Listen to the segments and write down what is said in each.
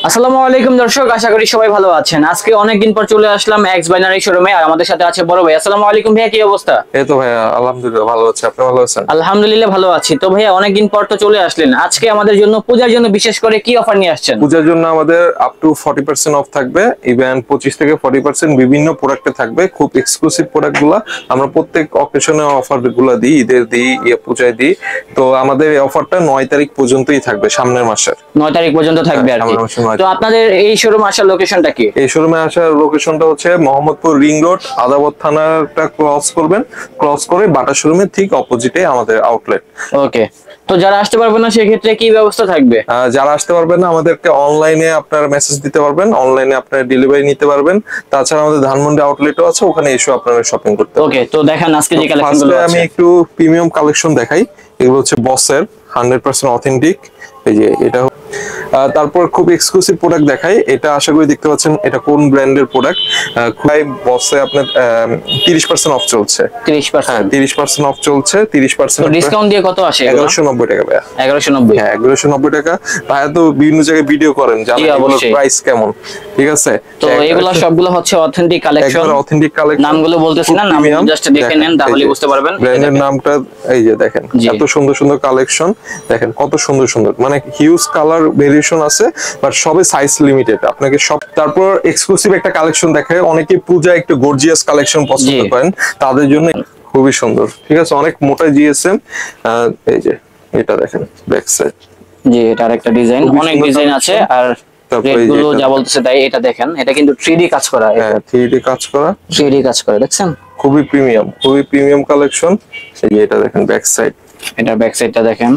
আসসালামু আলাইকুম দর্শক, আশা করি সবাই ভালো আছেন। আজকে অনেকদিন পর চলে আসলাম এক্স বাইনারি শোরুমে, আর আমাদের সাথে আছে বড় ভাই। আসসালামু আলাইকুম ভাইয়া, কি অবস্থা? এই তো ভাইয়া, আলহামদুলিল্লাহ ভালো আছে। আপনি ভালো আছেন? আলহামদুলিল্লাহ ভালো আছি। তো ভাইয়া অনেকদিন পর তো চলে আসলেন, আজকে আমাদের জন্য পূজার জন্য বিশেষ করে কি অফার নিয়ে আসছেন? পূজার জন্য আমাদের আপ টু 40% অফ থাকবে। ইভেন 25 থেকে 40% বিভিন্ন প্রোডাক্টে থাকবে। খুব এক্সক্লুসিভ প্রোডাক্ট গুলা আমরা প্রত্যেক অকেশনে অফার গুলা দিই, ঈদের দিই, পূজায় দিই। তো আমাদের এই অফারটা 9 তারিখ পর্যন্তই থাকবে, সামনের মাসের 9 তারিখ পর্যন্ত থাকবে আর কি। সামনের মাসের 9 তো তারিখ। আপনাদের এই শোরুম আসার লোকেশনটা কি? এই শোরুমে আসার লোকেশনটা হচ্ছে মোহাম্মদপুর রিং রোড, আদাবর থানাটা ক্রস করবেন। ক্রস করে বাটা শোরুমের ঠিক অপোজিটে আমাদের আউটলেট। ওকে। তো যারা আসতে পারবে না সেক্ষেত্রে কি ব্যবস্থা থাকবে? যারা আসতে পারবেন না, আমাদেরকে অনলাইনে আপনারা মেসেজ দিতে পারবেন, অনলাইনে আপনারা ডেলিভারি নিতে পারবেন। তাছাড়া আমাদের ধানমন্ডি আউটলেটও আছে, ওখানে এসে আপনারা শপিং করতে পারবেন। ওকে, তো দেখেন আজকে যে তো কালেকশনগুলো ফার্স্টে আছে। আমি একটু প্রিমিয়াম কালেকশন দেখাই। এগুলো হচ্ছে বসের 100% অথেন্টিক। এই যে এটা তারপর খুব এক্সক্লুসিভ প্রোডাক্ট দেখাই। এটা আশা করি দেখতে পাচ্ছেন, এটা কোন ব্র্যান্ডের প্রোডাক্ট। খুবই বসে আপনার 30% অফ চলছে। 30%? হ্যাঁ, 30% অফ চলছে। 30% ডিসকাউন্ট দিয়ে কত আসে? 1190 টাকা ভাইয়া। 1190? হ্যাঁ, 1190 টাকা। ভাইয়া তো বিভিন্ন জায়গায় ভিডিও করেন, জানেন এগুলোর প্রাইস কেমন। ঠিক আছে, তো এগুলো সবগুলো হচ্ছে অথেন্টিক কালেকশন। একবার অথেন্টিক কালেকশন। নামগুলো বলতেছি না, নামগুলো জাস্ট দেখে নেন, তাহলে বুঝতে পারবেন ব্র্যান্ডের নামটা। এই যে দেখেন, এত সুন্দর সুন্দর কালেকশন। দেখেন কত সুন্দর সুন্দর, মানে হিউজ কালার ভেরিয়েশন আছে, বাট সবে সাইজ লিমিটেড। আপনাকে সব। তারপর এক্সক্লুসিভ একটা কালেকশন দেখায়। অনেকে পূজা একটু গর্জিয়াস কালেকশন পছন্দ করেন, তাদের জন্য খুবই সুন্দর। ঠিক আছে, অনেক মোটা জিএসএম। এই যে এটা দেখেন ব্যাক সাইড। জি, এটা আরেকটা ডিজাইন, অনেক ডিজাইন আছে। আর রেটগুলো যা বলতেছে তাই। এটা দেখেন, এটা কিন্তু 3D কাজ করা। হ্যাঁ, 3D কাজ করা। 3D কাজ করা, দেখছেন? খুবই প্রিমিয়াম কালেকশন। এই যে এটা দেখেন ব্যাক সাইড। এটা ব্যাক সাইডটা দেখেন,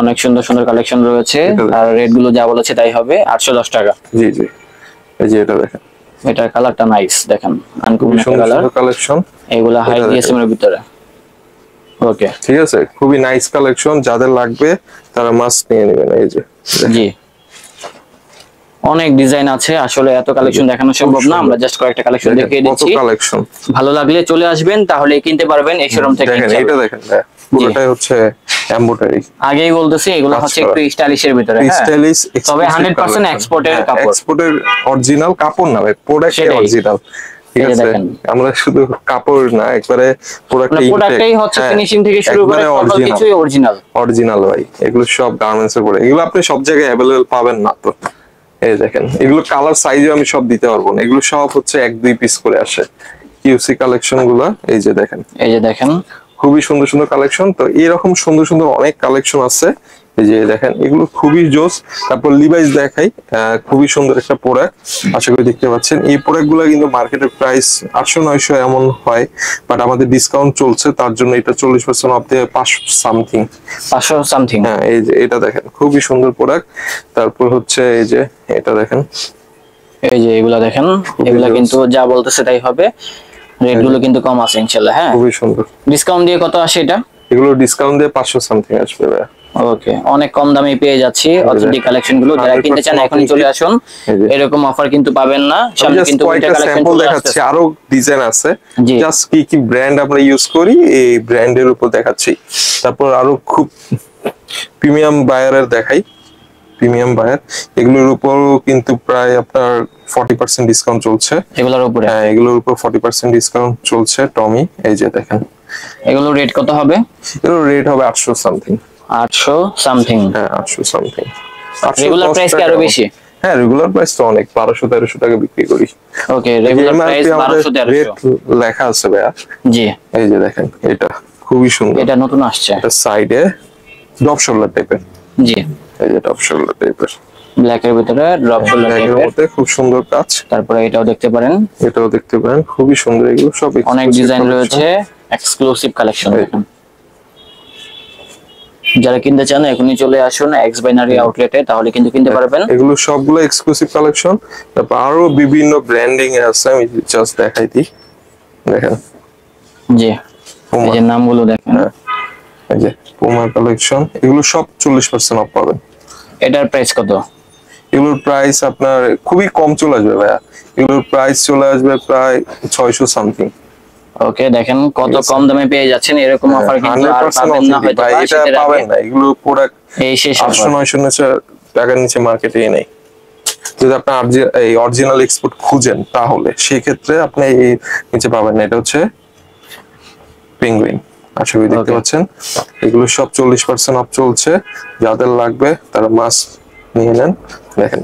অনেক সুন্দর সুন্দর কালেকশন রয়েছে। আর রেটগুলো যা বলেছে তাই হবে, 810 টাকা। জি জি, এই যে এটা দেখেন। এটার কালারটা নাইস, দেখেন আনকমন একটা কালার। কালেকশন এগুলা হাই জিএসএম এর ভিতরে। ওকে, ঠিক আছে, খুবই নাইস কালেকশন। যাদের লাগবে তারা মাস্ট নিয়ে নেবেন। এই যে জি, অনেক ডিজাইন আছে। আসলে এত কালেকশন দেখানো সম্ভব না, আমরা জাস্ট কয়েকটা কালেকশন দেখিয়ে দিচ্ছি। কালেকশন ভালো লাগলে চলে আসবেন, তাহলে কিনতে পারবেন এই শোরুম থেকে। দেখেন এটা দেখেন, পুরোটাই হচ্ছে এমব্রয়ডারি। আগেই বলতেছি, এগুলো হচ্ছে একটু স্টাইলিশের ভিতরে। হ্যাঁ, স্টাইলিশ, তবে 100% এক্সপোর্টের কাপড়। এক্সপোর্টের অরিজিনাল কাপড় না ভাই, প্রোডাক্ট অরিজিনাল। ঠিক আছে, আমরা শুধু কাপড় না, একবারে প্রোডাক্টটাই হচ্ছে ফিনিশিং থেকে শুরু করে সকল কিছুই অরিজিনাল ভাই। এগুলো সব গার্মেন্টস এর প্রোডাক্ট। এগুলো আপনি সব জায়গায় अवेलेबल পাবেন না। তো এই দেখেন, এগুলো কালার সাইজও আমি সব দিতে পারবো না। এগুলো সব হচ্ছে 1-2 পিস করে আসে কিউসি কালেকশন গুলা। এই যে দেখেন, খুবই সুন্দর সুন্দর কালেকশন। তো এরকম সুন্দর সুন্দর অনেক কালেকশন আছে। এই যে দেখেন, এগুলো খুবই জোস। তারপর লিভাইস দেখাই, খুবই সুন্দর একটা প্রোডাক্ট। আশা করি দেখতে পাচ্ছেন। এই প্রোডাক্ট গুলা কিন্তু মার্কেটের প্রাইস 800-900 এমন হয়, বাট আমাদের ডিসকাউন্ট চলছে, তার জন্য এটা 40% অফ দিয়ে 500 সামথিং। হ্যাঁ, এই যে এটা দেখেন, খুবই সুন্দর প্রোডাক্ট। তারপর হচ্ছে এই যে এটা দেখেন, এই যে এগুলা দেখেন, এগুলা কিন্তু যা বলতেছে তাই হবে। রেট গুলো কিন্তু কম আছে ইনশাআল্লাহ। হ্যাঁ, খুবই সুন্দর। ডিসকাউন্ট দিয়ে কত আসে এটা? এগুলো ডিসকাউন্ট দিয়ে 500 সামথিং আসবে ভাই। ওকে, অনেক কম দামে পেয়ে যাচ্ছি অথেন্টিক কালেকশন গুলো। যারা কিনতে চান এখনই চলে আসুন, এরকম অফার কিন্তু পাবেন না। সামনে কিন্তু কয়েকটা স্যাম্পল দেখাচ্ছি, আরো ডিজাইন আছে। জাস্ট কি কি ব্র্যান্ড আমরা ইউজ করি, এই ব্র্যান্ডের উপর দেখাচ্ছি। তারপর আরো খুব প্রিমিয়াম বায়ারের দেখাই। প্রিমিয়াম বায়ার, এগুলোর উপরও কিন্তু প্রায় আপনার 40% ডিসকাউন্ট চলছে। এগুলোর উপরে? হ্যাঁ, এগুলোর উপর 40% ডিসকাউন্ট চলছে। টমি, এই যে দেখেন। এগুলোর রেট কত হবে? এগুলোর রেট হবে 800 সামথিং। 800 সামথিং? হ্যাঁ, 800 সামথিং। রেগুলার প্রাইস কি আরো বেশি? হ্যাঁ, রেগুলার প্রাইস তো অনেক, 1200-1300 টাকা বিক্রি করি। ওকে, রেগুলার প্রাইস 1200-1300 রেট লেখা আছে ভাইয়া। জি, এই যে দেখেন, এটা খুবই সুন্দর। এটা নতুন আসছে। এটা সাইডে ড্রপ শোল্ডার টাইপের। জি, এই যে ড্রপ শোল্ডার টাইপের, ব্ল্যাক এর ভিতরে ড্রপ শোল্ডার টাইপের, খুব সুন্দর কাজ। তারপরে এটাও দেখতে পারেন, খুবই সুন্দর। এগুলো সব অনেক ডিজাইন রয়েছে, এক্সক্লুসিভ কালেকশন। দেখেন, যারা কিনতে চান এখনই চলে আসুন এক্স বাইনারি আউটলেটে, তাহলে কিন্তু কিনতে পারবেন। এগুলো সবগুলো এক্সক্লুসিভ কালেকশন। তারপর আরো বিভিন্ন ব্র্যান্ডিং এ আছে, আমি জাস্ট দেখাই দিই। দেখেন, জি, এই যে নামগুলো দেখেন। এই যে পুমা কালেকশন, এগুলো সব 40% অফ পাবেন। এটার প্রাইস কত? এগুলোর প্রাইস আপনার খুবই কম চলে আসবে ভাইয়া। এগুলোর প্রাইস চলে আসবে প্রায় 600 সামথিং। ওকে, দেখেন কত কম দামে পেয়ে যাচ্ছেন। এরকম অফার কিন্তু আর পাবেন না, হয়তো এটা পাবেন না। এগুলো প্রোডাক্ট এই শেষ 800-900 টাকার নিচে মার্কেটেই নেই। যদি আপনি এই অরিজিনাল এক্সপোর্ট খুঁজেন তাহলে সেই ক্ষেত্রে আপনি এই নিচে পাবেন না। এটা হচ্ছে পেঙ্গুইন, আশা করি দেখতে Okay. পাচ্ছেন। এগুলো সব 40% অফ চলছে, যাদের লাগবে তারা মাস্ক নিয়ে নেন। দেখেন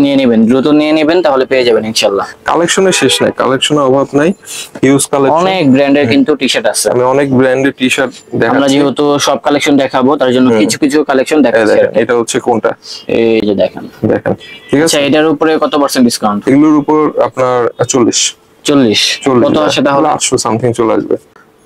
নিয়ে নেবেন, দ্রুত নিয়ে নেবেন, তাহলে পেয়ে যাবেন ইনশাআল্লাহ। কালেকশনের শেষ নাই, কালেকশনের অভাব নাই, হিউজ কালেকশন। অনেক ব্র্যান্ডের কিন্তু টি শার্ট আছে। আমি অনেক ব্র্যান্ডের টি শার্ট আমরা দেখাচ্ছি। যেহেতু সব কালেকশন দেখাবো, তার জন্য কিছু কিছু কালেকশন এই দেখাচ্ছি। দেখেন, এটা হচ্ছে কোনটা, এই যে দেখেন, দেখেন ঠিক আচ্ছা আছে। এটার উপরে কত পার্সেন্ট ডিসকাউন্ট? এগুলোর উপর আপনার 40 40 কত আসে তাহলে? 800 সামথিং চলে আসবে।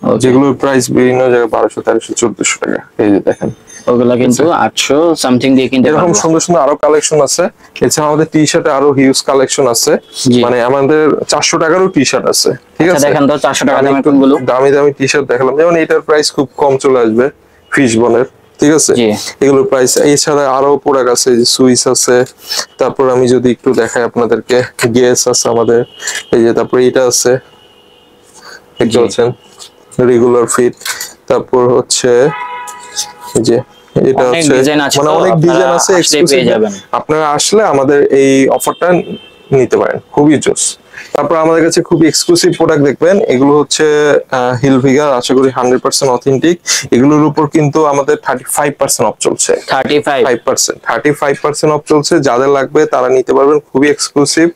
Okay. যেগুলোর প্রাইস বিভিন্ন জায়গায় 1200, 1300, 1400 টাকা। এই যে দেখেন, ওগুলা কিন্তু 800 সামথিং দিয়ে কিনতে এরকম পারবো। সুন্দর সুন্দর আরো কালেকশন আছে। এছাড়া আমাদের টি শার্টে আরো হিউজ কালেকশন আছে। জি। মানে আমাদের 400 টাকারও টি শার্ট আছে, ঠিক আচ্ছা আছে। দেখেন তো 400 টাকা আমি দামের একটু কোনগুলো? দামি দামি টি শার্ট দেখালাম, যেমন এটার প্রাইস খুব কম চলে আসবে, ফিশ বনের, ঠিক আছে। জি। এগুলোর প্রাইস, এছাড়া আরো প্রোডাক্ট আছে, যে সুইস আছে, তারপর আমি যদি একটু দেখাই আপনাদেরকে, গেস আছে আমাদের, এই যে তারপর এটা আছে দেখতে জি। পাচ্ছেন, রেগুলার ফিট। তারপর হচ্ছে এই যে এটা অনেক হচ্ছে, ডিজাইন আছে, মানে তো অনেক ডিজাইন আপনারা আছে, আসলেই পেয়ে যাবেন। আপনারা আসলে আমাদের এই অফারটা নিতে পারেন, খুবই জোস। তারপর আমাদের কাছে খুব এক্সক্লুসিভ প্রোডাক্ট দেখবেন, এগুলো হচ্ছে হিলভিগার, আশা করি 100% অথেন্টিক। এগুলোর উপর কিন্তু আমাদের 35% অফ চলছে। 35% অফ চলছে, যাদের লাগবে তারা নিতে পারবেন, খুবই এক্সক্লুসিভ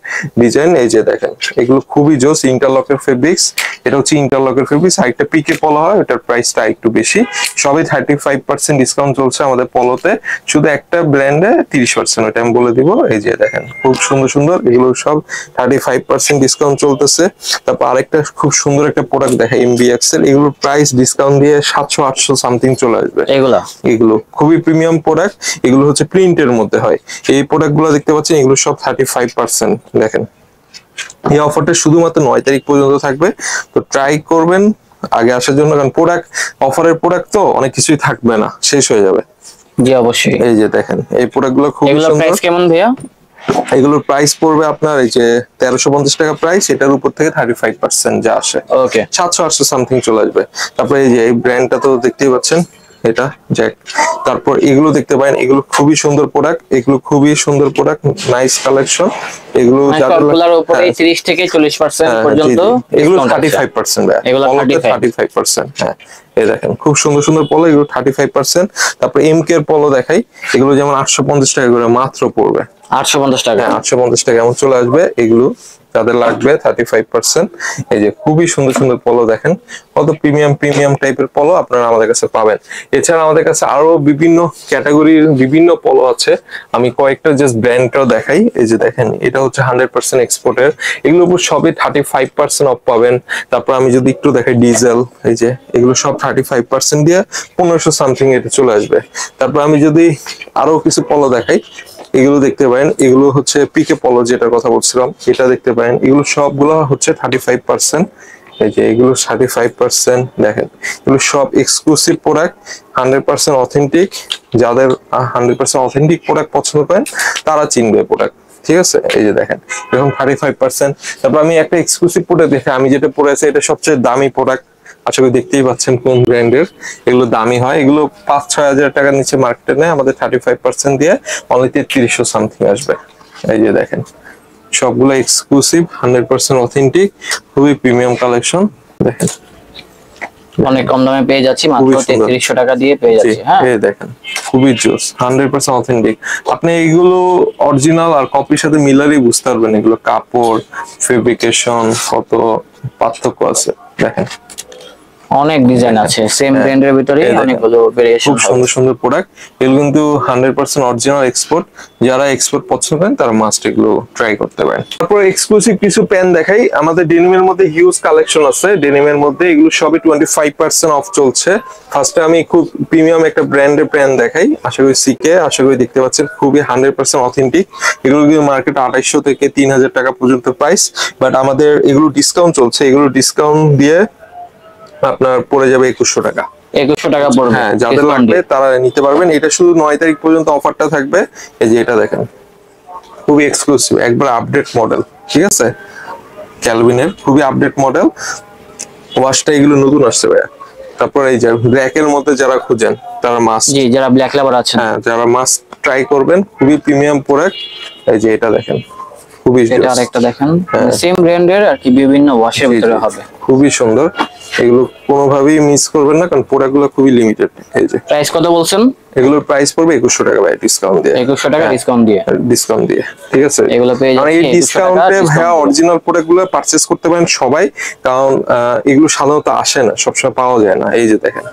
ডিজাইন। এই যে দেখেন, এগুলো খুবই জোস, ইন্টারলকের ফেব্রিক্স। এটা হচ্ছে ইন্টারলকের ফেব্রিক্স, আরেকটা পিকে পলো হয়, এটার প্রাইসটা একটু বেশি। সবই 35% ডিসকাউন্ট চলছে আমাদের পলোতে, শুধু একটা ব্র্যান্ডে 30%, ওটা আমি বলে দিব। এই যে দেখেন, খুব সুন্দর সুন্দর, এগুলো সব 35% ডিসকাউন্ট চলতেছে। তারপর আরেকটা খুব সুন্দর একটা প্রোডাক্ট দেখে, MBX এর, এগুলোর প্রাইস ডিসকাউন্ট দিয়ে 700-800 সামথিং চলে আসবে। এগুলো খুবই প্রিমিয়াম প্রোডাক্ট, এগুলো হচ্ছে প্রিন্টের মধ্যে হয়। এই প্রোডাক্ট গুলো দেখতে পাচ্ছেন, এগুলো সব 35%। দেখেন, এই অফারটা শুধুমাত্র 9 তারিখ পর্যন্ত থাকবে, তো ট্রাই করবেন আগে আসার জন্য, কারণ প্রোডাক্ট, অফারের প্রোডাক্ট তো অনেক কিছুই থাকবে না, শেষ হয়ে যাবে। জি অবশ্যই। এই যে দেখেন, এই প্রোডাক্ট গুলো খুব এগুলোর সুন্দর। প্রাইস কেমন ভাইয়া? এগুলোর প্রাইস পড়বে আপনার এই যে 1350 টাকা প্রাইস, এটার উপর থেকে 35% যা আসে, ওকে। 700-800 সামথিং চলে আসবে। তারপরে এই যে এই ব্র্যান্ডটা তো দেখতেই পাচ্ছেন, এটা জ্যাক। তারপর এগুলো দেখতে পারেন, এগুলো খুবই সুন্দর প্রোডাক্ট, এগুলো খুবই সুন্দর প্রোডাক্ট, নাইস কালেকশন। এগুলো সবগুলোর উপরে 30 থেকে 40% পর্যন্ত এগুলো ডিসকাউন্ট আছে। 35%, এগুলো 35%। হ্যাঁ, এই দেখেন, খুব সুন্দর সুন্দর পলো, এগুলো 35%। তারপর এমকে এর পলো দেখাই, এগুলো যেমন 850 টাকা করে মাত্র পড়বে। 850 টাকা। হ্যাঁ, 850 টাকা এমন চলে আসবে। এগুলো যাদের লাগবে 35%। এই যে খুবই সুন্দর সুন্দর পলো দেখেন, কত প্রিমিয়াম প্রিমিয়াম টাইপের পলো আপনারা আমাদের কাছে পাবেন। এছাড়া আমাদের কাছে আরো বিভিন্ন ক্যাটাগরির বিভিন্ন পলো আছে, আমি কয়েকটা জাস্ট ব্র্যান্ডটাও দেখাই। এই যে দেখেন, এটা হচ্ছে 100% এক্সপোর্টের, এগুলোর উপর সবই 35% অফ পাবেন। তারপর আমি যদি একটু দেখাই ডিজেল, এই যে এগুলো সব 35% দিয়ে 1500 সামথিং এটা চলে আসবে। তারপর আমি যদি আরো কিছু পলো দেখাই, এগুলো দেখতে পারেন, এগুলো হচ্ছে পিকে পলো যেটার কথা বলছিলাম, এটা দেখতে পারেন, এগুলো সবগুলো হচ্ছে 35%। এই যে এগুলো 35%, দেখেন এগুলো সব এক্সক্লুসিভ প্রোডাক্ট, 100% অথেন্টিক। যাদের 100% অথেন্টিক প্রোডাক্ট পছন্দ করেন তারা চিনবে প্রোডাক্ট, ঠিক আছে। এই যে দেখেন, এরকম 35%। তারপর আমি একটা এক্সক্লুসিভ প্রোডাক্ট দেখে, আমি যেটা পরে আছি এটা সবচেয়ে দামি প্রোডাক্ট, আশা করি দেখতেই পাচ্ছেন কোন ব্র্যান্ডের। এগুলো দামি হয়, এগুলো 5-6 হাজার টাকার নিচে মার্কেটে নেয়, আমাদের 35% দিয়ে অনলি 3300 সামথিং আসবে। এই যে দেখেন, সবগুলো এক্সক্লুসিভ, 100% অথেন্টিক, খুবই প্রিমিয়াম কালেকশন। দেখেন, অনেক কম দামে পেয়ে যাচ্ছি, মাত্র খুবই সুন্দর। 3300 টাকা দিয়ে পেয়ে যাচ্ছি। হ্যাঁ, এই দেখেন, খুবই জোস, 100% অথেন্টিক। আপনি এইগুলো অরিজিনাল আর কপির সাথে মিলালেই বুঝতে পারবেন এগুলো কাপড়, ফেব্রিকেশন কত পার্থক্য আছে। দেখেন, অনেক ডিজাইন আছে, সেম ব্র্যান্ডের ভিতরে অনেকগুলো ভেরিয়েশন। খুব সুন্দর সুন্দর প্রোডাক্ট, এগুলো কিন্তু 100% অরিজিনাল এক্সপোর্ট। যারা এক্সপোর্ট পছন্দ করেন তারা মাস্ট এগুলো ট্রাই করতে পারেন। তারপর এক্সক্লুসিভ কিছু প্যান দেখাই, আমাদের ডেনিমের মধ্যে হিউজ কালেকশন আছে। ডেনিমের মধ্যে এগুলো সবই 25% অফ চলছে। ফার্স্টে আমি খুব প্রিমিয়াম একটা ব্র্যান্ডের প্যান দেখাই, আশা করি সিকে, আশা করি দেখতে পাচ্ছেন, খুবই 100% অথেন্টিক। এগুলো কিন্তু মার্কেটে 2800 থেকে 3000 টাকা পর্যন্ত প্রাইস, বাট আমাদের এগুলো ডিসকাউন্ট চলছে, এগুলো ডিসকাউন্ট দিয়ে আপনার পড়ে যাবে 2100 টাকা। 2100 টাকা পড়বে। হ্যাঁ, যাদের লাগবে তারা নিতে পারবেন, এটা শুধু 9 তারিখ পর্যন্ত অফারটা থাকবে। এই যে এটা দেখেন, খুবই এক্সক্লুসিভ, একবার আপডেট মডেল, ঠিক আছে, ক্যালভিনের খুবই আপডেট মডেল। ওয়াশটা এগুলো নতুন আসছে ভাইয়া। তারপর এই যে ব্ল্যাকের মধ্যে যারা খুঁজেন তারা মাস্ট, জি, যারা ব্ল্যাক লাভার আছেন, হ্যাঁ যারা মাস্ট ট্রাই করবেন, খুবই প্রিমিয়াম প্রোডাক্ট। এই যে এটা দেখেন, খুবই এটা আরেকটা দেখেন, সেম ব্র্যান্ডের আর কি, বিভিন্ন ওয়াশের ভিতরে হবে, খুবই সুন্দর। এগুলো কোনোভাবেই মিস করবেন না, কারণ প্রোডাক্টগুলো খুবই লিমিটেড। এই যে প্রাইস কত বলছেন? এগুলোর প্রাইস পড়বে 2100 টাকা ভাই, ডিসকাউন্ট দিয়ে। 2100 টাকা ডিসকাউন্ট দিয়ে, ডিসকাউন্ট দিয়ে, ঠিক আছে। এগুলো পেয়ে মানে যাচ্ছেন এই ডিসকাউন্টে ভাইয়া অরিজিনাল প্রোডাক্টগুলো পারচেজ করতে পারেন সবাই, কারণ এগুলো সাধারণত আসে না, সবসময় পাওয়া যায় না। এই যে দেখেন,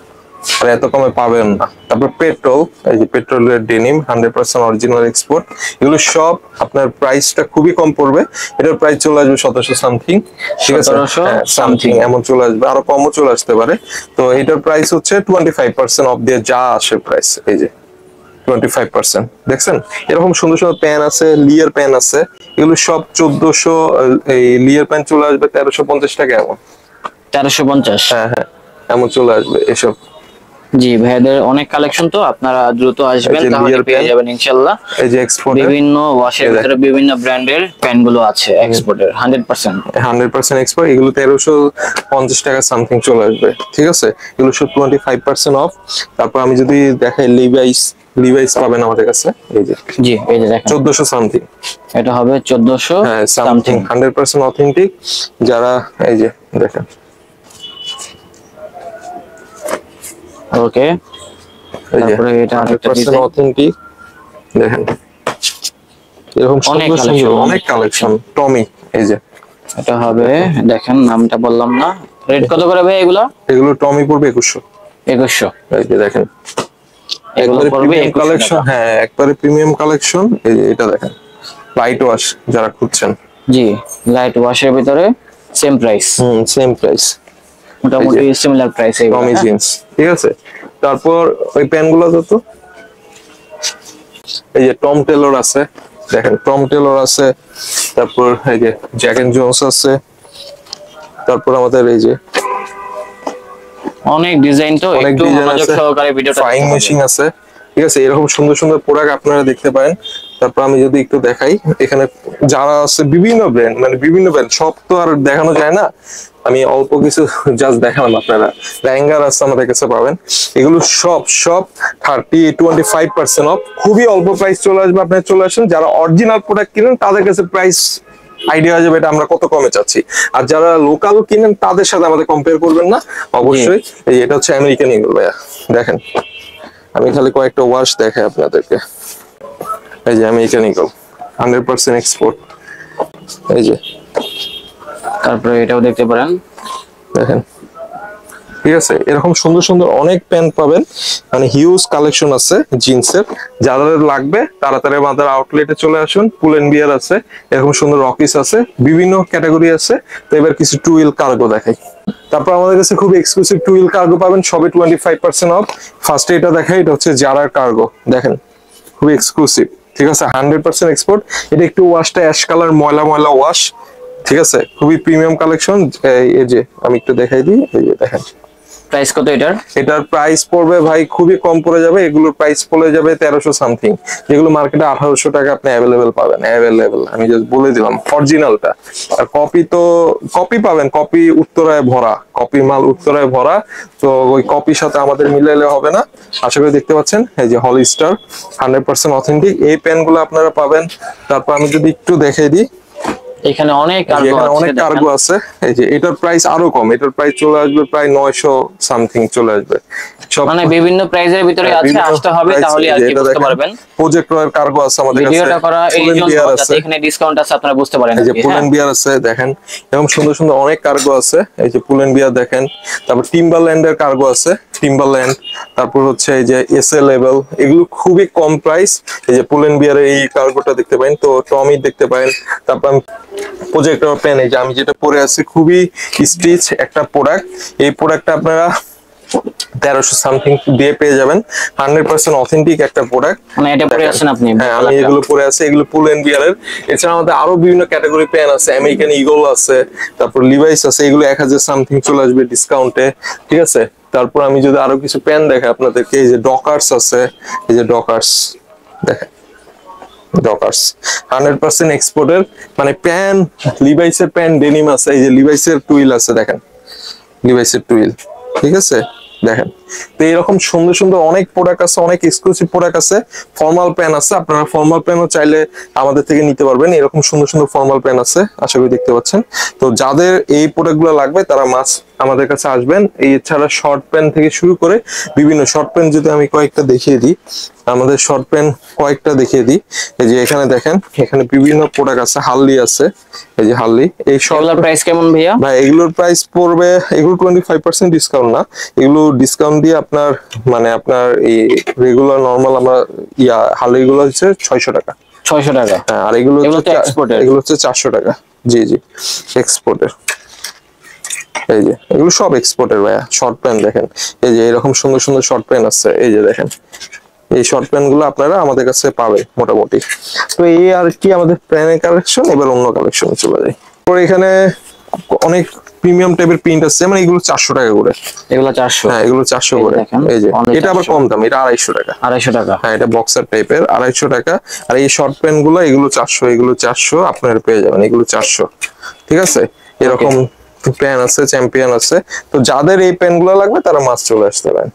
আর এত কমে পাবেন না। তারপর পেট্রোল, এই যে পেট্রোলের ডেনিম 100% অরিজিনাল এক্সপোর্ট, এগুলো সব আপনার প্রাইসটা খুবই কম পড়বে। এটার প্রাইস চলে আসবে 1700 সামথিং, ঠিক আছে, 1700 সামথিং এমন চলে আসবে, আরো কমও চলে আসতে পারে। তো এটার প্রাইস হচ্ছে 25% অফ দিয়ে যা আসে প্রাইস। এই যে 25%, দেখছেন? এরকম সুন্দর সুন্দর প্যান আছে, লিয়ার প্যান আছে, এগুলো সব 1400। এই লিয়ার প্যান চলে আসবে 1350 টাকা এমন। 1350? হ্যাঁ হ্যাঁ, এমন চলে আসবে এসব। জি ভাইদের অনেক কালেকশন, তো আপনারা দ্রুত আসবেন, তাহলে পেয়ে যাবেন ইনশাআল্লাহ। এই যে এক্সপোর্ট, বিভিন্ন ওয়াশের ভিতরে বিভিন্ন ব্র্যান্ডের প্যান গুলো আছে এক্সপোর্টের, 100% এক্সপোর্ট। এগুলো 1350 টাকা সামথিং চলে আসবে, ঠিক আছে। এগুলো সব 25% অফ। তারপর আমি যদি দেখাই লিভাইস পাবেন আমাদের কাছে, এই যে জি এই যে দেখেন 1400 সামথিং, এটা হবে 1400 হ্যাঁ সামথিং, 100% অথেন্টিক। যারা এই যে দেখেন, ওকে। তারপরে এটা আরেকটা 100% অথেন্টিক, দেখেন এরকম অনেক কালেকশন। টমি, এই যে এটা হবে, দেখেন নামটা বললাম না। রেট কত করে ভাই এগুলো? এগুলো টমি পড়বে 2100। 2100, এই যে দেখেন, এগুলো পড়বে প্রিমিয়াম কালেকশন। হ্যাঁ, একবারে প্রিমিয়াম কালেকশন। এই যে এটা দেখেন, লাইট ওয়াশ যারা খুঁজছেন, জি লাইট ওয়াশের ভিতরে সেম প্রাইস, সেম প্রাইস, মোটামুটি সিমিলার প্রাইস এই টমি জিন্স, ঠিক আছে। তারপর ওই প্যানগুলো তো এই যে টম টেলর আছে, দেখেন টম টেলর আছে। তারপর এই যে জ্যাক এন্ড জোন্স আছে। তারপর আমাদের এই যে অনেক ডিজাইন, তো একটু মনোযোগ সহকারে ভিডিওটা ফ্রাইং মেশিন আছে, ঠিক আছে। এরকম সুন্দর সুন্দর প্রোডাক্ট আপনারা দেখতে পারেন। তারপর আমি যদি একটু দেখাই, এখানে যারা আছে বিভিন্ন ব্র্যান্ড, মানে বিভিন্ন ব্র্যান্ড, সব তো আর দেখানো যায় না, আমি অল্প কিছু জাস্ট দেখালাম। আপনারা র্যাঙ্গার আছে আমাদের কাছে পাবেন, এগুলো সব 25% অফ, খুবই অল্প প্রাইস চলে আসবে। আপনারা চলে আসেন, যারা অরিজিনাল প্রোডাক্ট কিনেন তাদের কাছে প্রাইস আইডিয়া হয়ে যাবে এটা আমরা কত কমে চাচ্ছি। আর যারা লোকাল কিনেন তাদের সাথে আমাদের কম্পেয়ার করবেন না অবশ্যই। এই এটা হচ্ছে আমেরিকান ইগল ভাইয়া, দেখেন আমি খালি কয়েকটা ওয়াশ দেখাই আপনাদেরকে। এই যে আমেরিকান ইগল 100% এক্সপোর্ট, এই যে। তারপরে এটাও দেখতে পারেন, দেখেন, ঠিক আছে। এরকম সুন্দর সুন্দর অনেক প্যান্ট পাবেন, মানে হিউজ কালেকশন আছে জিন্সের। যাদের লাগবে তাড়াতাড়ি আমাদের আউটলেটে চলে আসুন। পুল এন্ড বিয়ার আছে, এরকম সুন্দর রকিস আছে, বিভিন্ন ক্যাটাগরি আছে। তো এবার কিছু টু হুইল কার্গো দেখাই। তারপর আমাদের কাছে খুব এক্সক্লুসিভ টু হুইল কার্গো পাবেন, সবে 25% অফ। ফার্স্টে এটা দেখাই, এটা হচ্ছে জারার কার্গো, দেখেন খুবই এক্সক্লুসিভ, ঠিক আছে। 100% এক্সপোর্ট। এটা একটু ওয়াশটা অ্যাশ কালার, ময়লা ময়লা ওয়াশ, ঠিক আছে। খুবই প্রিমিয়াম কালেকশন। এই যে আমি একটু দেখাই দিই, এই যে দেখেন প্রাইস কত এটার? এটার প্রাইস পড়বে ভাই খুবই কম পড়ে যাবে। এগুলোর প্রাইস পড়ে যাবে 1300 সামথিং, যেগুলো মার্কেটে 1800 টাকা আপনি অ্যাভেলেবেল পাবেন। অ্যাভেলেবেল আমি জাস্ট বলে দিলাম অরিজিনালটা। আর কপি তো কপি পাবেন, কপি উত্তরায় ভরা, কপি মাল উত্তরায় ভরা। তো ওই কপির সাথে আমাদের মিলাইলে হবে না। আশা করি দেখতে পাচ্ছেন, এই যে হলিস্টার 100% অথেন্টিক, এই পেনগুলো আপনারা পাবেন। তারপর আমি যদি একটু দেখাই দিই, এখানে অনেক কার্গো আছে। এই যে এটার প্রাইস আরো কম, এটার প্রাইস চলে আসবে প্রায় 900 সামথিং চলে আসবে। সব মানে বিভিন্ন প্রাইজের ভিতরে আছে, আসতে হবে তাহলে আর কি বুঝতে পারবেন। প্রজেক্টরের কার্গো আছে আমাদের কাছে, ভিডিওটা করা এই জন্য যাতে এখানে ডিসকাউন্ট আছে আপনারা বুঝতে পারেন। এই যে পুল এন্ড বিয়ার আছে, দেখেন এরকম সুন্দর সুন্দর অনেক কার্গো আছে। এই যে পুল এন্ড বিয়ার দেখেন। তারপর টিম্বারল্যান্ডের কার্গো আছে, টিম্বারল্যান্ড। তারপর হচ্ছে এই যে এসএ লেভেল, এগুলো খুবই কম প্রাইস। এই যে পুল এন্ড বিয়ারের এই কার্গোটা দেখতে পারেন, তো টমি দেখতে পারেন। তারপর প্রজেক্টর পেন, এই যে আমি যেটা পরে আছি, খুবই স্টিচ একটা প্রোডাক্ট। এই প্রোডাক্টটা আপনারা 1300 সামথিং দিয়ে পেয়ে যাবেন। 100% অথেন্টিক একটা প্রোডাক্ট। মানে এটা পরে আছেন আপনি? হ্যাঁ, আমি এগুলো পরে আছি, এগুলো পুল এন্ড বিয়ারের। এছাড়া আমাদের আরো বিভিন্ন ক্যাটাগরি পেন আছে, আমেরিকান ইগল আছে, তারপর লিভাইস আছে, এগুলো 1000 সামথিং চলে আসবে ডিসকাউন্টে, ঠিক আছে। তারপর আমি যদি আরো কিছু পেন দেখাই আপনাদেরকে, এই যে ডকার্স আছে, এই যে ডকার্স দেখেন, ডকার্স 100% এক্সপোর্টের, মানে প্যান, লিভাইসের প্যান ডেনিম আছে। এই যে লিভাইসের টুইল আছে, দেখেন লিভাইসের টুইল, ঠিক আছে। দেখেন। তো এরকম সুন্দর সুন্দর অনেক প্রোডাক্ট আছে, অনেক এক্সক্লুসিভ প্রোডাক্ট আছে। ফর্মাল প্যান্ট আছে, আপনারা ফর্মাল প্যান্টও চাইলে আমাদের থেকে নিতে পারবেন। এরকম সুন্দর সুন্দর ফর্মাল প্যান্ট আছে, আশা করি দেখতে পাচ্ছেন। তো যাদের এই প্রোডাক্টগুলো লাগবে তারা মাস্ট আমাদের কাছে আসবেন। এছাড়া শর্ট প্যান্ট থেকে শুরু করে বিভিন্ন শর্ট প্যান্ট যদি আমি কয়েকটা দেখিয়ে দিই, আমাদের শর্ট প্যান্ট কয়েকটা দেখিয়ে দিই। এই যে এখানে দেখেন, এখানে বিভিন্ন প্রোডাক্ট আছে, হার্লি আছে, এই যে হার্লি। এই এগুলোর প্রাইস কেমন ভাইয়া? ভাই এগুলোর প্রাইস পড়বে, এগুলো 25% ডিসকাউন্ট না, এগুলো ডিসকাউন্ট দিয়ে আপনার মানে আপনার এই রেগুলার নরমাল আমরা হার্লি গুলো হচ্ছে 600 টাকা। 600 টাকা? হ্যাঁ, আর এগুলো হচ্ছে এক্সপোর্টের, এগুলো হচ্ছে 400 টাকা। জি জি, এক্সপোর্টের। এই যে এগুলো সব এক্সপোর্টের ভাইয়া। শর্ট প্যান্ট দেখেন, এই যে এরকম সুন্দর সুন্দর শর্ট প্যান্ট আছে, এই যে দেখেন। এই শর্ট প্যান্ট গুলো আপনারা আমাদের কাছে পাবেন মোটামুটি। তো এই আর কি আমাদের প্যান্টের কালেকশন। এবার অন্য কালেকশনে চলে যাই। পরে এখানে অনেক প্রিমিয়াম টাইপের প্রিন্ট আছে, মানে এগুলো 400 টাকা করে। এগুলো 400? হ্যাঁ, এগুলো 400 করে। এই যে এটা আবার কম দাম, এটা 250 টাকা। 250 টাকা? হ্যাঁ, এটা বক্সার টাইপের, 250 টাকা। আর এই শর্ট প্যান্ট গুলো এগুলো 400, এগুলো 400 আপনারা পেয়ে যাবেন, এগুলো 400। ঠিক আছে, এরকম প্যান্ট আছে, চ্যাম্পিয়ন আছে। তো যাদের এই প্যান্ট গুলো লাগবে তারা মাস্ট চলে আসতে পারেন।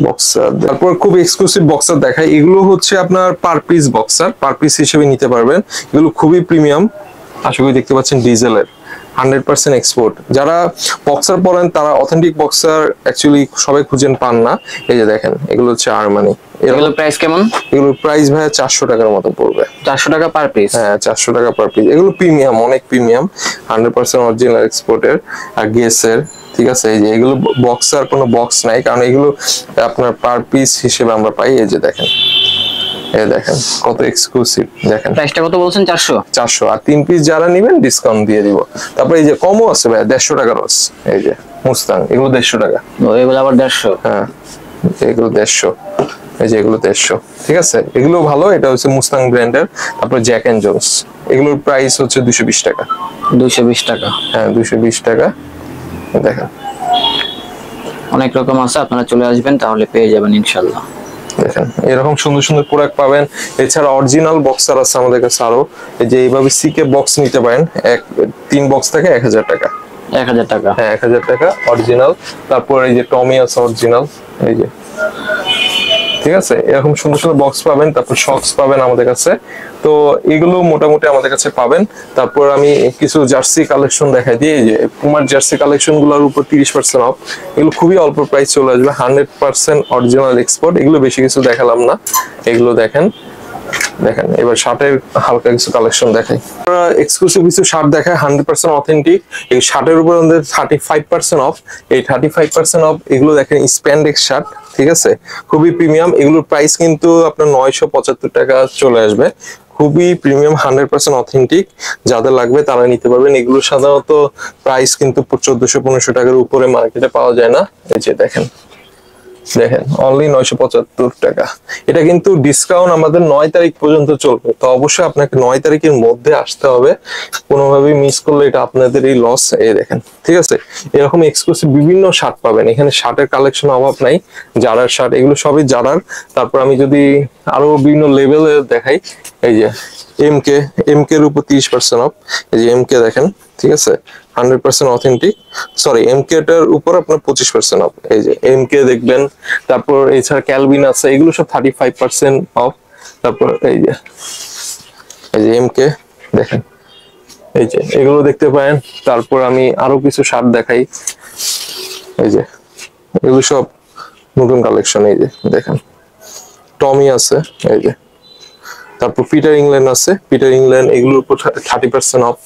বক্সার, তারপর খুব এক্সক্লুসিভ বক্সার দেখাই। এগুলো হচ্ছে আপনার per piece boxer, per piece হিসেবে নিতে পারবেন। এগুলো খুবই প্রিমিয়াম, আশা করি দেখতে পাচ্ছেন, ডিজেলের 100% এক্সপোর্ট। যারা বক্সার পরেন তারা অথেন্টিক বক্সার অ্যাকচুয়ালি সবাই খুঁজেন, পান না। এই যে দেখেন, এগুলো হচ্ছে আরমানি। এগুলোর প্রাইস কেমন? এগুলোর প্রাইস ভাই 400 টাকার মতো পড়বে। 400 টাকা পার পিস? হ্যাঁ, 400 টাকা পার পিস। এগুলো প্রিমিয়াম, অনেক প্রিমিয়াম, 100% অরিজিনাল এক্সপোর্টের আর গেসের। ঠিক আছে, এই যে এগুলো বক্সার কোনো বক্স নাই, কারণ এগুলো আপনার পার পিস হিসেবে আমরা পাই। এই যে দেখেন, এই দেখেন কত এক্সক্লুসিভ। দেখেন প্রাইসটা কত বলছেন? 400? 400। আর 3 পিস যারা নেবেন ডিসকাউন্ট দিয়ে দিব। তারপরে এই যে কমও আছে ভাই, 150 টাকার আছে। এই যে মুস্তাং, এগুলো 150 টাকা। এগুলো আবার 150? হ্যাঁ, এগুলো 150। এই যে এগুলো 150। ঠিক আছে, এগুলো ভালো। এটা হচ্ছে মুস্তাং ব্র্যান্ডের। তারপরে জ্যাক এন্ড জোন্স, এগুলোর প্রাইস হচ্ছে 220 টাকা। 220 টাকা? হ্যাঁ, 220 টাকা। দেখেন অনেক রকম আছে, আপনারা চলে আসবেন তাহলে পেয়ে যাবেন ইনশাআল্লাহ। দেখেন এরকম সুন্দর সুন্দর প্রোডাক্ট পাবেন। এছাড়া অরিজিনাল বক্সার আছে আমাদের কাছে আরো। এই যে এইভাবে সিকে বক্স নিতে পারেন, 3 বক্স থেকে 1000 টাকা। 1000 টাকা? হ্যাঁ, 1000 টাকা অরিজিনাল। তারপর এই যে টমি আছে অরিজিনাল, এই যে। ঠিক আছে, এরকম সুন্দর সুন্দর বক্স পাবেন। তারপর শক্স পাবেন আমাদের কাছে। তো এগুলো মোটামুটি আমাদের কাছে পাবেন। তারপর আমি কিছু জার্সি কালেকশন দেখাই দিই। এই যে পুমার জার্সি কালেকশন গুলোর উপর 30% অফ। এগুলো খুবই অল্প প্রাইস চলে আসবে, 100% অরিজিনাল এক্সপোর্ট। এগুলো বেশি কিছু দেখালাম না, এগুলো দেখেন। দেখেন এবার শার্টের হালকা কিছু কালেকশন দেখাই। এক্সক্লুসিভ কিছু শার্ট দেখায়, 100% অথেন্টিক। এই শার্টের উপর আমাদের 35% অফ। এই 35% অফ এগুলো দেখেন স্প্যান্ডেক্স শার্ট। ঠিক আছে, খুবই প্রিমিয়াম। এগুলোর প্রাইস কিন্তু আপনার 975 টাকা চলে আসবে। খুবই প্রিমিয়াম, 100% অথেন্টিক। যাদের লাগবে তারা নিতে পারবেন। এগুলো সাধারণত প্রাইস কিন্তু 1400-1500 টাকার উপরে মার্কেটে পাওয়া যায় না। এই যে দেখেন, দেখেন অনলি 975 টাকা। এটা কিন্তু ডিসকাউন্ট আমাদের 9 তারিখ পর্যন্ত চলবে। তো অবশ্যই আপনাকে 9 তারিখের মধ্যে আসতে হবে, কোনোভাবেই মিস করলে এটা আপনাদেরই লস। এই দেখেন, ঠিক আছে, এরকম এক্সক্লুসিভ বিভিন্ন শার্ট পাবেন এখানে। শার্টের কালেকশন অভাব নাই, জারার শার্ট, এগুলো সবই জারার। তারপর আমি যদি আরো বিভিন্ন লেভেলের দেখাই, এই যে এমকে এর উপর 30% অফ। এই যে এমকে দেখেন, ঠিক আছে, 100% অথেন্টিক। সরি, এমকে টার উপর আপনার 25% অফ। এই যে এমকে দেখবেন। তারপর এছাড়া ক্যালভিন আছে, এগুলো সব 35% অফ। তারপর এই যে এমকে দেখেন, এই যে এগুলো দেখতে পারেন। তারপর আমি আরো কিছু শার্ট দেখাই। এই যে এগুলো সব নতুন কালেকশন। এই যে দেখেন, টমি আছে, এই যে। তারপর পিটার ইংল্যান্ড আছে, পিটার ইংল্যান্ড, এগুলোর উপর 30% অফ।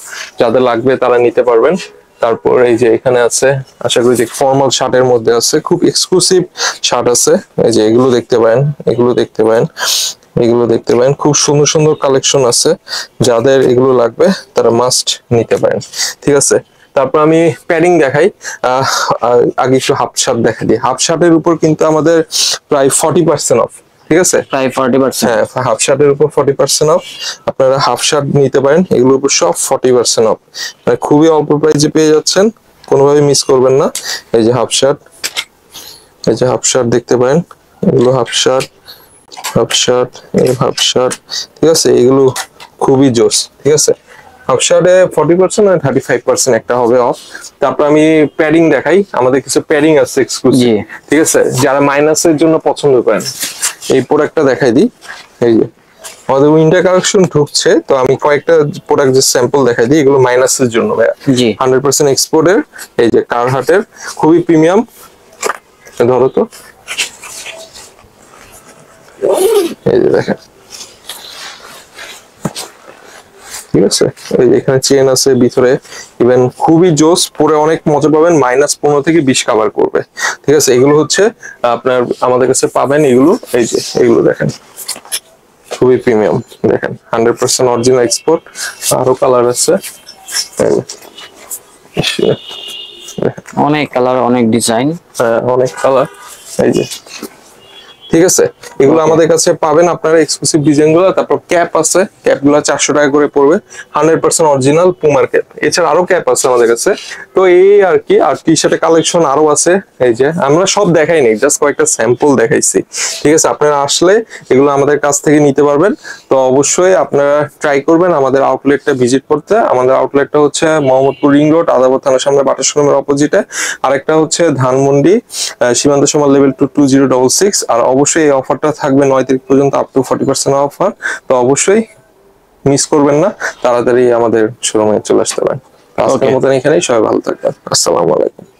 যাদের লাগবে তারা নিতে পারবেন। তারপর এই যে এখানে আছে, আশা করি যে ফর্মাল শার্টের মধ্যে আছে, খুব এক্সক্লুসিভ শার্ট আছে। এই যে এগুলো দেখতে পারেন, এগুলো দেখতে পারেন, এগুলো দেখতে পারেন। খুব সুন্দর সুন্দর কালেকশন আছে, যাদের এগুলো লাগবে তারা মাস্ট নিতে পারেন। ঠিক আছে, তারপর আমি প্যাডিং দেখাই। আগে একটু হাফ শার্ট দেখা দিই। হাফ শার্টের উপর কিন্তু আমাদের প্রায় 40% অফ। ঠিক আছে, প্রায় 40%? হ্যাঁ, হাফ শার্টের উপর 40% অফ। আপনারা হাফ শার্ট নিতে পারেন, এগুলোর উপর সব 40% অফ। মানে খুবই অল্প প্রাইসে পেয়ে যাচ্ছেন, কোনোভাবে মিস করবেন না। এই যে হাফ শার্ট, এই যে হাফ শার্ট দেখতে পারেন, এগুলো হাফ শার্ট, হাফ শার্ট, এই হাফ শার্ট। ঠিক আছে, এগুলো খুবই জোস। ঠিক আছে, হাফ শার্টে 40% আর 35% একটা হবে অফ। তারপর আমি প্যাডিং দেখাই, আমাদের কিছু প্যাডিং আছে এক্সক্লুসিভ, জি। ঠিক আছে, যারা মাইনাসের জন্য পছন্দ করেন। এই প্রোডাক্টটা দেখাই দিই, এই যে আমাদের উইন্টার কালেকশন ঢুকছে, তো আমি কয়েকটা প্রোডাক্ট যে স্যাম্পল দেখাই দিই, এগুলো মাইনাসের জন্য ভাইয়া, জি 100% এক্সপোর্টের। এই যে কারহাটের খুবই প্রিমিয়াম, ধরো তো, এই যে দেখেন, ঠিক আছে, এই যে এখানে চেন আছে ভিতরে, ইভেন খুবই জোস, পরে অনেক মজা পাবেন, -15 থেকে 20 কভার করবে, ঠিক আছে। এগুলো হচ্ছে আপনার আমাদের কাছে পাবেন, এগুলো এই যে এগুলো দেখেন খুবই প্রিমিয়াম, দেখেন 100% অরিজিনাল এক্সপোর্ট। আরো কালার আছে, এই যে, অনেক কালার, অনেক ডিজাইন। অনেক কালার, এই যে, ঠিক আছে। এগুলো আমাদের কাছে পাবেন আপনারা এক্সক্লুসিভ ডিজাইন গুলো। তারপর ক্যাপ আছে, ক্যাপ গুলো 400 টাকা করে পড়বে, 100% অরিজিনাল পুমার ক্যাপ। এছাড়া আরো ক্যাপ আছে আমাদের কাছে। তো এই আর কি, আর টি শার্টের কালেকশন আরো আছে, এই যে আমরা সব দেখাই নাই, জাস্ট কয়েকটা স্যাম্পল দেখাইছি, ঠিক আছে। আপনারা আসলে এগুলো আমাদের কাছ থেকে নিতে পারবেন। তো অবশ্যই আপনারা ট্রাই করবেন আমাদের আউটলেটটা ভিজিট করতে। আমাদের আউটলেটটা হচ্ছে মোহাম্মদপুর রিং রোড, আদাবর থানার সামনে বাটা শোরুমের অপোজিটে। আরেকটা হচ্ছে ধানমন্ডি সীমান্ত সীমা লেভেল 22066। আর অবশ্যই এই অফারটা থাকবে 9 তারিখ পর্যন্ত, আপ টু 40% অফার। তো অবশ্যই মিস করবেন না, তাড়াতাড়ি আমাদের শোরুমে চলে আসতে পারেন। আজকের মতন এখানেই, সবাই ভালো থাকবেন, আসসালামু আলাইকুম।